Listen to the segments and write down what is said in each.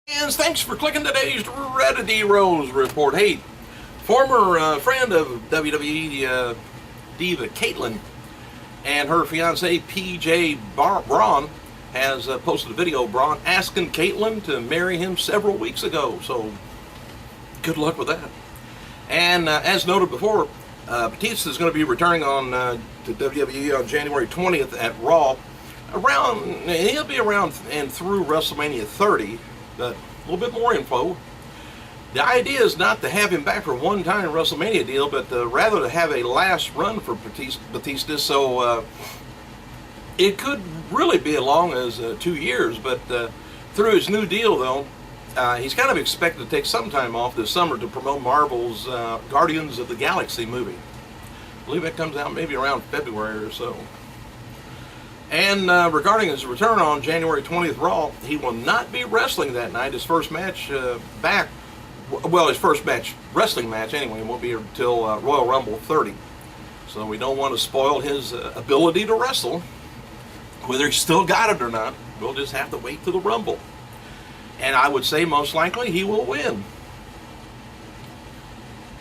And thanks for clicking today's Reddit Rose report. Hey, former friend of WWE diva Caitlyn and her fiance PJ Braun has posted a video. Braun asking Caitlyn to marry him several weeks ago. So good luck with that. And as noted before, Batista is going to be returning on to WWE on January 20th at Raw. He'll be around and through WrestleMania 30. But a little bit more info. The idea is not to have him back for a one-time WrestleMania deal, but rather to have a last run for Batista. So it could really be as long as 2 years. But through his new deal, though, he's kind of expected to take some time off this summer to promote Marvel's Guardians of the Galaxy movie. I believe it comes out maybe around February or so. And regarding his return on January 20th Raw, he will not be wrestling that night. His first match back, well, his first wrestling match anyway, won't be until Royal Rumble 30. So we don't want to spoil his ability to wrestle. Whether he's still got it or not, we'll just have to wait till the Rumble. And I would say most likely he will win.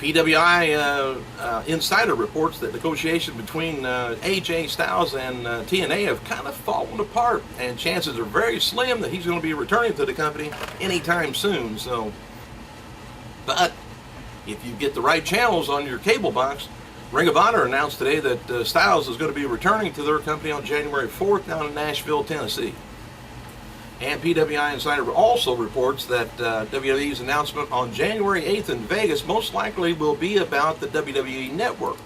PWI Insider reports that negotiations between AJ Styles and TNA have kind of fallen apart, and chances are very slim that he's going to be returning to the company anytime soon. So, but if you get the right channels on your cable box, Ring of Honor announced today that Styles is going to be returning to their company on January 4th down in Nashville, Tennessee. And PWI Insider also reports that WWE's announcement on January 8th in Vegas most likely will be about the WWE Network.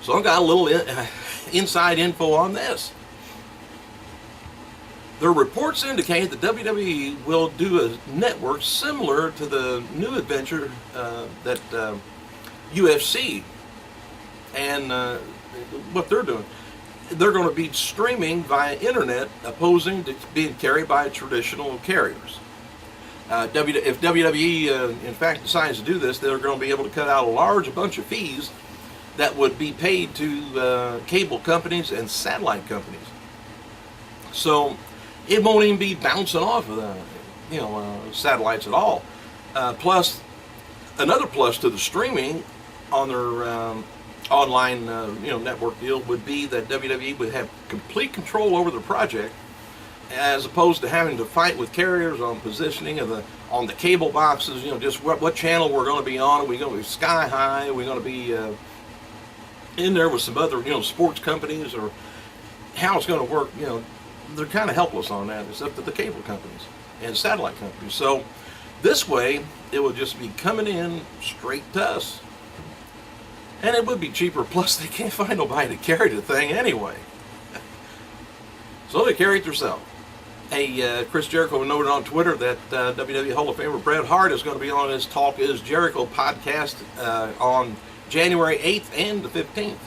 So I've got a little inside info on this. The reports indicate that WWE will do a network similar to the new adventure that UFC and what they're doing. They're going to be streaming via internet, opposing to being carried by traditional carriers. If WWE, in fact, decides to do this, they're going to be able to cut out a large bunch of fees that would be paid to cable companies and satellite companies. So it won't even be bouncing off of satellites at all. Plus, another plus to the streaming on their online network deal would be that WWE would have complete control over the project, as opposed to having to fight with carriers on positioning of on the cable boxes. Just what channel we're going to be on. Are we going to be Sky High? Are we going to be in there with some other sports companies, or how it's going to work? They're kind of helpless on that. It's up to the cable companies and satellite companies. So this way, it will just be coming in straight to us. And it would be cheaper, plus they can't find nobody to carry the thing anyway. So they carry it themselves. Hey, Chris Jericho noted on Twitter that WWE Hall of Famer Bret Hart is going to be on his Talk Is Jericho podcast on January 8th and the 15th.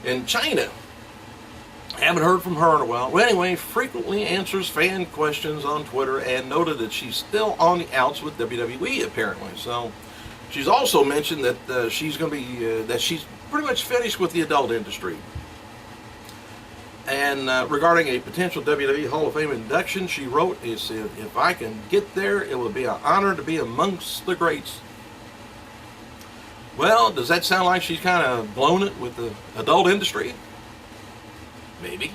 In China, haven't heard from her in a while. Well, anyway, frequently answers fan questions on Twitter and noted that she's still on the outs with WWE, apparently. So she's also mentioned that she's going to be that she's pretty much finished with the adult industry. And regarding a potential WWE Hall of Fame induction, she wrote, "He said, if I can get there, it will be an honor to be amongst the greats." Well, does that sound like she's kind of blown it with the adult industry? Maybe.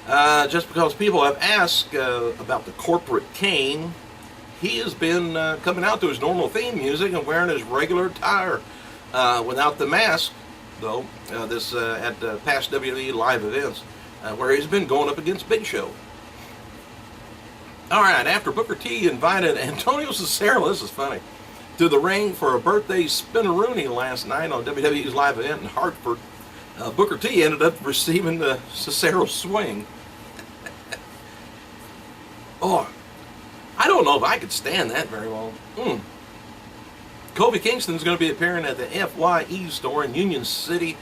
Just because people have asked about the corporate Kane, he has been coming out to his normal theme music and wearing his regular attire without the mask, though, at past WWE live events, where he's been going up against Big Show. All right, after Booker T invited Antonio Cesaro, this is funny, to the ring for a birthday spinneroonie last night on WWE's live event in Hartford, Booker T ended up receiving the Cesaro swing. Oh, I don't know if I could stand that very well. Kofi Kingston's going to be appearing at the FYE store in Union City,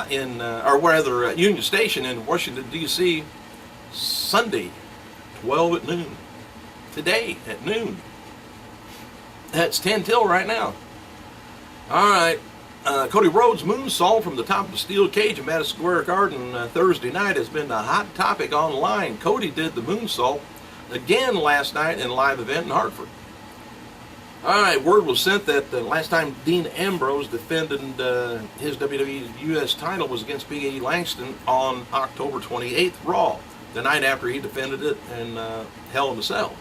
Union Station in Washington, D.C. Sunday, 12 at noon. Today at noon. That's 10 till right now. All right. Cody Rhodes' moonsault from the top of the steel cage in Madison Square Garden Thursday night has been a hot topic online. Cody did the moonsault again last night in a live event in Hartford. All right, word was sent that the last time Dean Ambrose defended his WWE US title was against Big E Langston on October 28th Raw, the night after he defended it in Hell in a Cell.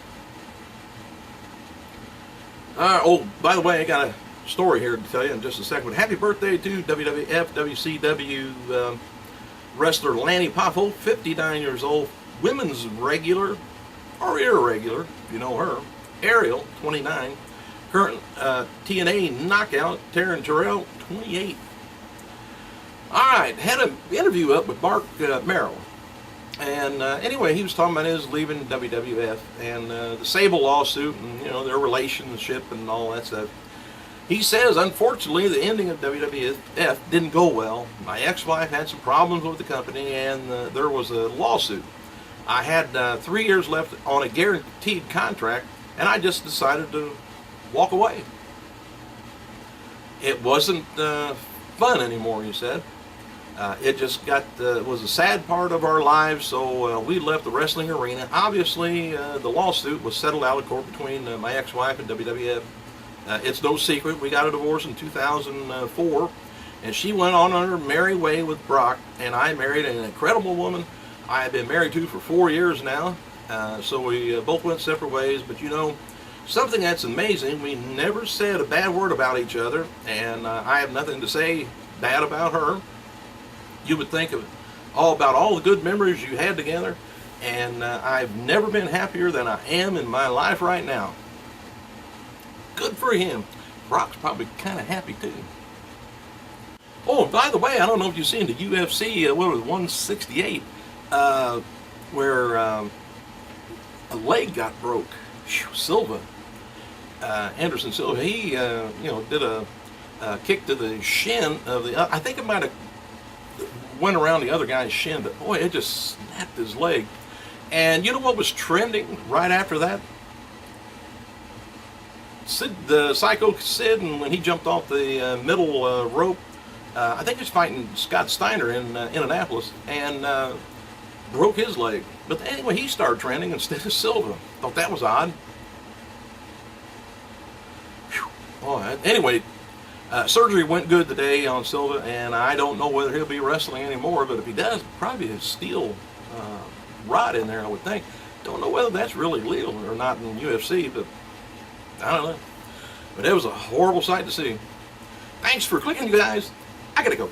Oh, by the way, I got a story here to tell you in just a second. Happy birthday to WWF WCW wrestler Lanny Poffo, 59 years old, women's regular or irregular, you know her, Ariel, 29, current TNA knockout Taryn Terrell, 28. All right, had an interview up with Mark MERO. And anyway, he was talking about his leaving WWF and the SABLE lawsuit and, you know, their relationship and all that stuff. He says, unfortunately, the ending of WWF didn't go well. My ex-wife had some problems with the company and there was a lawsuit. I had 3 years left on a guaranteed contract and I just decided to walk away. It wasn't fun anymore, he said. It just was a sad part of our lives, so we left the wrestling arena. Obviously, the lawsuit was settled out of court between my ex-wife and WWF. It's no secret, we got a divorce in 2004, and she went on her merry way with Brock, and I married an incredible woman I have been married to for 4 years now. So we both went separate ways, but you know, something that's amazing, we never said a bad word about each other, and I have nothing to say bad about her. You would think of about all the good memories you had together, and I've never been happier than I am in my life right now. Good for him. Brock's probably kind of happy too. Oh, and by the way, I don't know if you've seen the UFC, what was it, 168, where a leg got broke. Silva, Anderson Silva, he did a kick to the shin of the, I think it might have went around the other guy's shin, but boy, it just snapped his leg. And you know what was trending right after that? Sid, the Psycho Sid, and when he jumped off the middle rope, I think he was fighting Scott Steiner in Indianapolis, and broke his leg. But anyway, he started trending instead of Silva. Thought that was odd. Oh, anyway, surgery went good today on Silva, and I don't know whether he'll be wrestling anymore, but if he does, probably a steel rod in there, I would think. Don't know whether that's really legal or not in UFC, but I don't know. But it was a horrible sight to see. Thanks for clicking, you guys. I gotta go.